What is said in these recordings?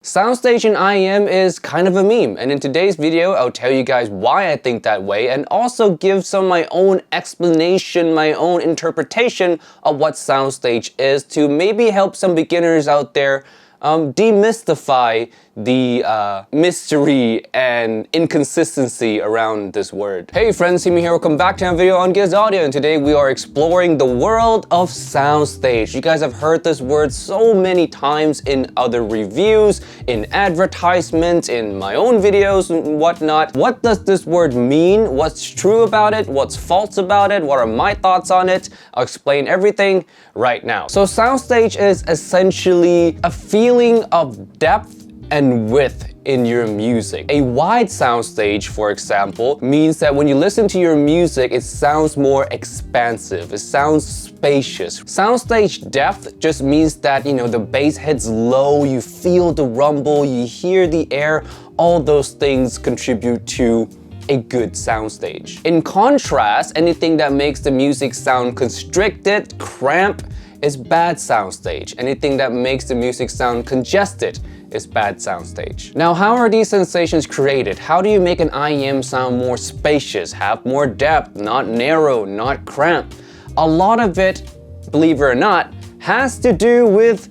Soundstage in IEM is kind of a meme, and in today's video I'll tell you guys why I think that way and also give some of my own explanation, my own interpretation of what soundstage is to maybe help some beginners out there demystify the mystery and inconsistency around this word. Hey friends, Simi here, welcome back to another video on Giz Audio, and today we are exploring the world of soundstage. You guys have heard this word so many times in other reviews, in advertisements, in my own videos and whatnot. What does this word mean? What's true about it? What's false about it? What are my thoughts on it? I'll explain everything right now. So soundstage is essentially a feeling of depth and width in your music. A wide soundstage, for example, means that when you listen to your music, it sounds more expansive, it sounds spacious. Soundstage depth just means that, you know, the bass hits low, you feel the rumble, you hear the air, all those things contribute to a good soundstage. In contrast, anything that makes the music sound constricted, cramped, is bad soundstage. Anything that makes the music sound congested is bad soundstage. Now, how are these sensations created? How do you make an IEM sound more spacious, have more depth, not narrow, not cramped? A lot of it, believe it or not, has to do with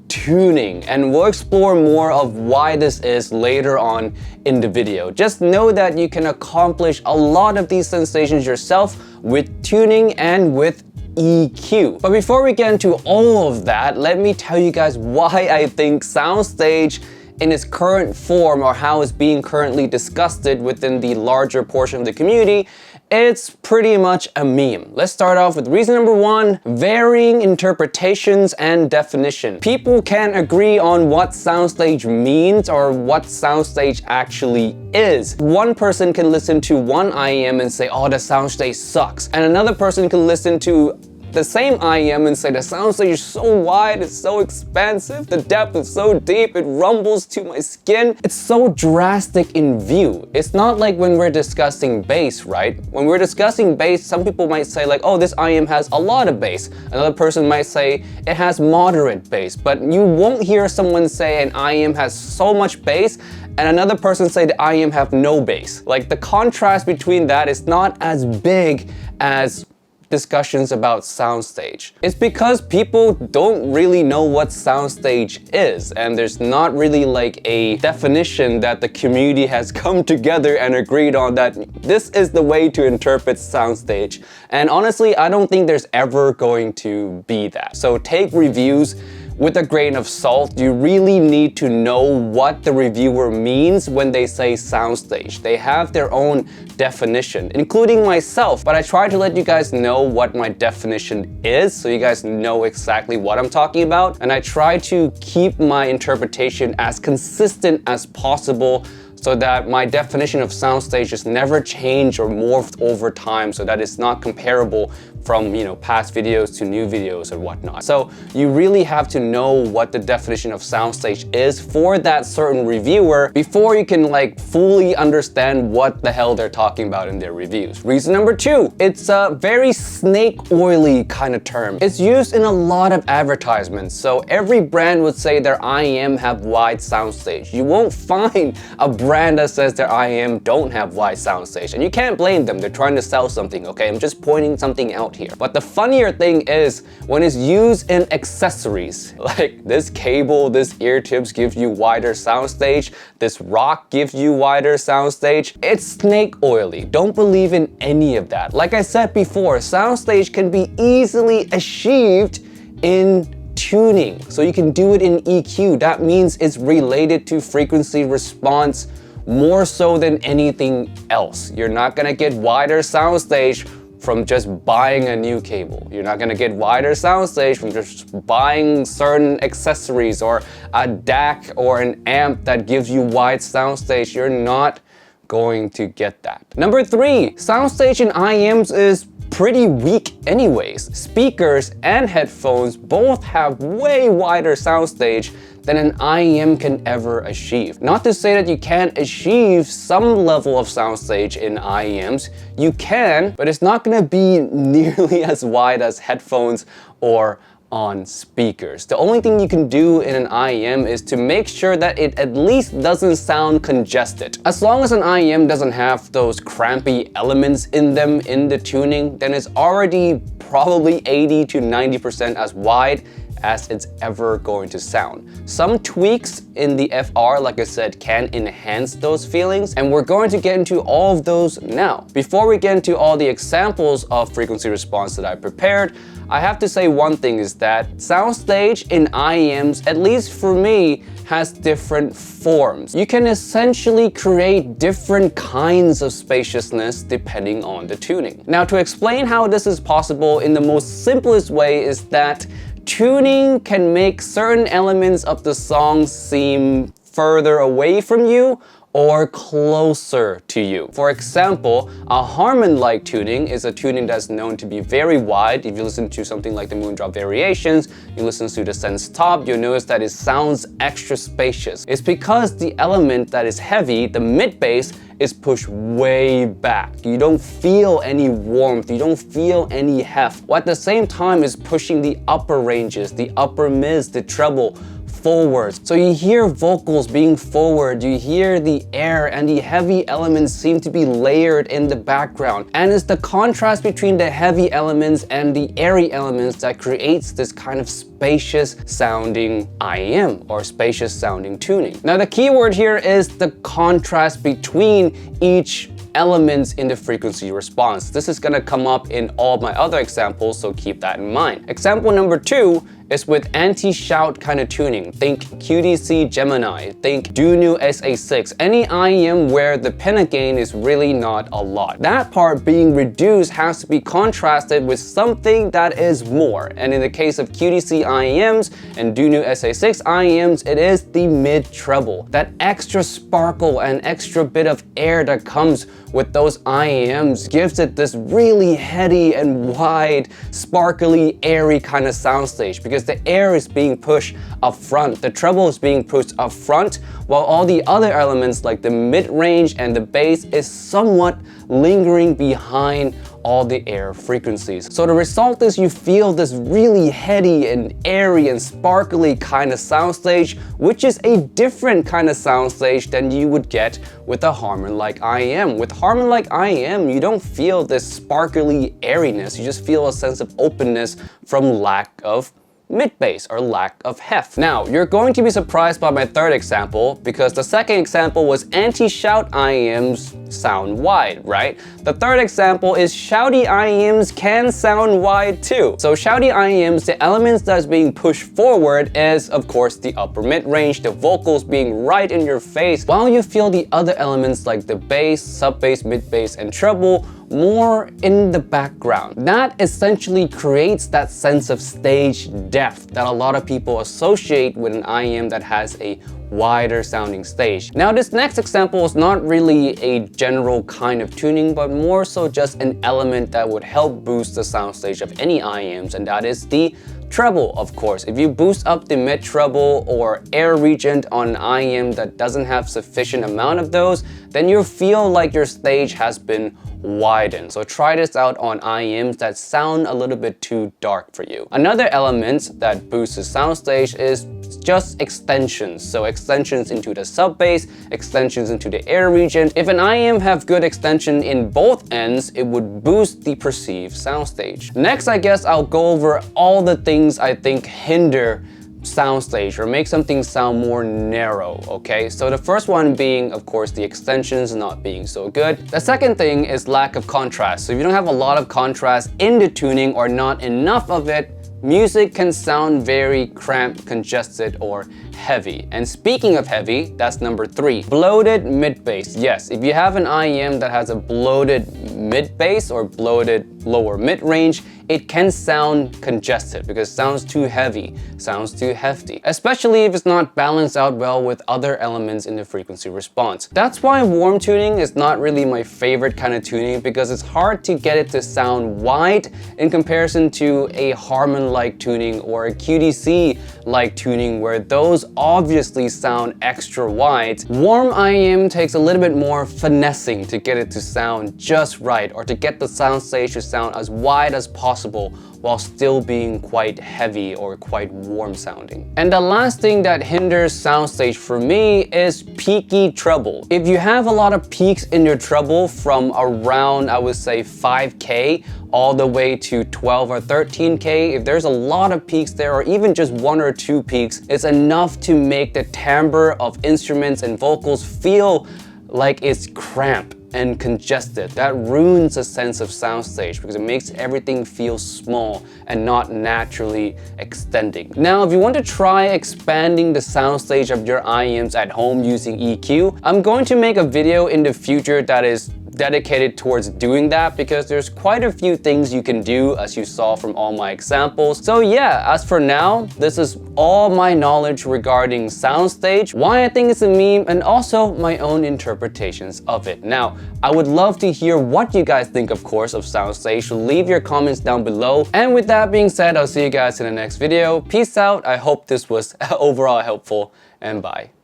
tuning, and we'll explore more of why this is later on in the video. Just know that you can accomplish a lot of these sensations yourself with tuning and with EQ. But before we get into all of that, let me tell you guys why I think soundstage in its current form, or how it's being currently discussed within the larger portion of the community, it's pretty much a meme. Let's start off with reason number one: varying interpretations and definition. People can't agree on what soundstage means or what soundstage actually is. One person can listen to one IEM and say, oh, the soundstage sucks. And another person can listen to the same IEM and say the soundstage is so wide, it's so expansive, the depth is so deep, it rumbles to my skin. It's so drastic in view. It's not like when we're discussing bass, right? When we're discussing bass, some people might say like, oh, this IEM has a lot of bass. Another person might say it has moderate bass, but you won't hear someone say an IEM has so much bass and another person say the IEM have no bass. Like, the contrast between that is not as big as discussions about soundstage. It's because people don't really know what soundstage is, and there's not really like a definition that the community has come together and agreed on that this is the way to interpret soundstage. And honestly, I don't think there's ever going to be that. So take reviews with a grain of salt. You really need to know what the reviewer means when they say soundstage. They have their own definition, including myself, but I try to let you guys know what my definition is so you guys know exactly what I'm talking about, and I try to keep my interpretation as consistent as possible so that my definition of soundstage is never changed or morphed over time, so that it's not comparable from, you know, past videos to new videos and whatnot. So you really have to know what the definition of soundstage is for that certain reviewer before you can like fully understand what the hell they're talking about in their reviews. Reason number two, it's a very snake oily kind of term. It's used in a lot of advertisements. So every brand would say their IEM have wide soundstage. You won't find a brand that says their IEM don't have wide soundstage, and you can't blame them. They're trying to sell something, okay? I'm just pointing something out here. But the funnier thing is when it's used in accessories, like this cable, this ear tips give you wider soundstage, this rock gives you wider soundstage. It's snake oily. Don't believe in any of that. Like I said before, soundstage can be easily achieved in tuning. So you can do it in EQ. That means it's related to frequency response more so than anything else. You're not gonna get wider soundstage from just buying a new cable. You're not gonna get wider soundstage from just buying certain accessories or a DAC or an amp that gives you wide soundstage. You're not going to get that. Number three, soundstage in IEMs is pretty weak anyways. Speakers and headphones both have way wider soundstage than an IEM can ever achieve. Not to say that you can't achieve some level of soundstage in IEMs, you can, but it's not gonna be nearly as wide as headphones or on speakers. The only thing you can do in an IEM is to make sure that it at least doesn't sound congested. As long as an IEM doesn't have those crampy elements in them in the tuning, then it's already probably 80 to 90% as wide as it's ever going to sound. Some tweaks in the FR, like I said, can enhance those feelings, and we're going to get into all of those now. Before we get into all the examples of frequency response that I prepared, I have to say one thing is that Soundstage in IEMs, at least for me, has different forms. You can essentially create different kinds of spaciousness depending on the tuning. Now, to explain how this is possible in the most simplest way is that tuning can make certain elements of the song seem further away from you or closer to you. For example, a harmon-like tuning is a tuning that's known to be very wide. If you listen to something like the Moondrop Variations, you listen to the Sense Top, you'll notice that it sounds extra spacious. It's because the element that is heavy, the mid bass, is pushed way back. You don't feel any warmth, you don't feel any heft. While at the same time is pushing the upper ranges, the upper mids, the treble, forwards. So you hear vocals being forward, you hear the air and the heavy elements seem to be layered in the background. And it's the contrast between the heavy elements and the airy elements that creates this kind of spacious sounding IEM or spacious sounding tuning. Now the key word here is the contrast between each elements in the frequency response. This is gonna come up in all my other examples, so keep that in mind. Example number 2 is with anti-shout kind of tuning. Think QDC Gemini, think Dunu SA6, any IEM where the pinna gain is really not a lot. That part being reduced has to be contrasted with something that is more. And in the case of QDC IEMs and Dunu SA6 IEMs, it is the mid treble. That extra sparkle and extra bit of air that comes with those IEMs gives it this really heady and wide, sparkly, airy kind of soundstage because the air is being pushed up front, the treble is being pushed up front, while all the other elements like the mid-range and the bass is somewhat lingering behind all the air frequencies. So the result is you feel this really heady and airy and sparkly kind of soundstage, which is a different kind of soundstage than you would get with a harmon-like IEM. With harmon-like IEM, you don't feel this sparkly airiness, you just feel a sense of openness from lack of mid-bass or lack of heft. Now, you're going to be surprised by my third example because the second example was anti-shout IEMs sound wide, right? The third example is shouty IEMs can sound wide too. So shouty IEMs, the elements that's being pushed forward is of course the upper mid-range, the vocals being right in your face, while you feel the other elements like the bass, sub-bass, mid-bass, and treble more in the background. That essentially creates that sense of stage depth that a lot of people associate with an IEM that has a wider sounding stage. Now this next example is not really a general kind of tuning, but more so just an element that would help boost the soundstage of any IEMs, and that is the treble, of course. If you boost up the mid treble or air region on an IEM that doesn't have sufficient amount of those, then you feel like your stage has been widened. So try this out on IEMs that sound a little bit too dark for you. Another element that boosts the soundstage is just extensions. So extensions into the sub bass, extensions into the air region. If an IEM have good extension in both ends, it would boost the perceived soundstage. Next, I guess I'll go over all the things I think hinder soundstage or make something sound more narrow, okay? So the first one being, of course, the extensions not being so good. The second thing is lack of contrast. So if you don't have a lot of contrast in the tuning or not enough of it, music can sound very cramped, congested, or heavy. And speaking of heavy, that's number 3. Bloated mid-bass. Yes, if you have an IEM that has a bloated mid-bass or bloated lower mid-range, it can sound congested because it sounds too heavy, sounds too hefty, especially if it's not balanced out well with other elements in the frequency response. That's why warm tuning is not really my favorite kind of tuning, because it's hard to get it to sound wide in comparison to a harmon-like tuning or a QDC-like tuning where those obviously sound extra wide. Warm IEM takes a little bit more finessing to get it to sound just right, or to get the soundstage to sound as wide as possible while still being quite heavy or quite warm sounding. And the last thing that hinders soundstage for me is peaky treble. If you have a lot of peaks in your treble from around, I would say 5K all the way to 12 or 13K, if there's a lot of peaks there or even just 1 or 2 peaks, it's enough to make the timbre of instruments and vocals feel like it's cramped and congested. That ruins a sense of soundstage because it makes everything feel small and not naturally extending. Now, if you want to try expanding the soundstage of your IEMs at home using EQ, I'm going to make a video in the future that is dedicated towards doing that because there's quite a few things you can do as you saw from all my examples. So yeah, as for now, this is all my knowledge regarding soundstage, why I think it's a meme, and also my own interpretations of it. Now, I would love to hear what you guys think, of course, of soundstage, so leave your comments down below. And with that being said, I'll see you guys in the next video. Peace out. I hope this was overall helpful, and bye.「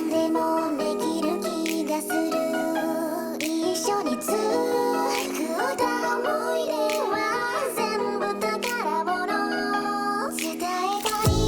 でもできる気がする」「一緒につ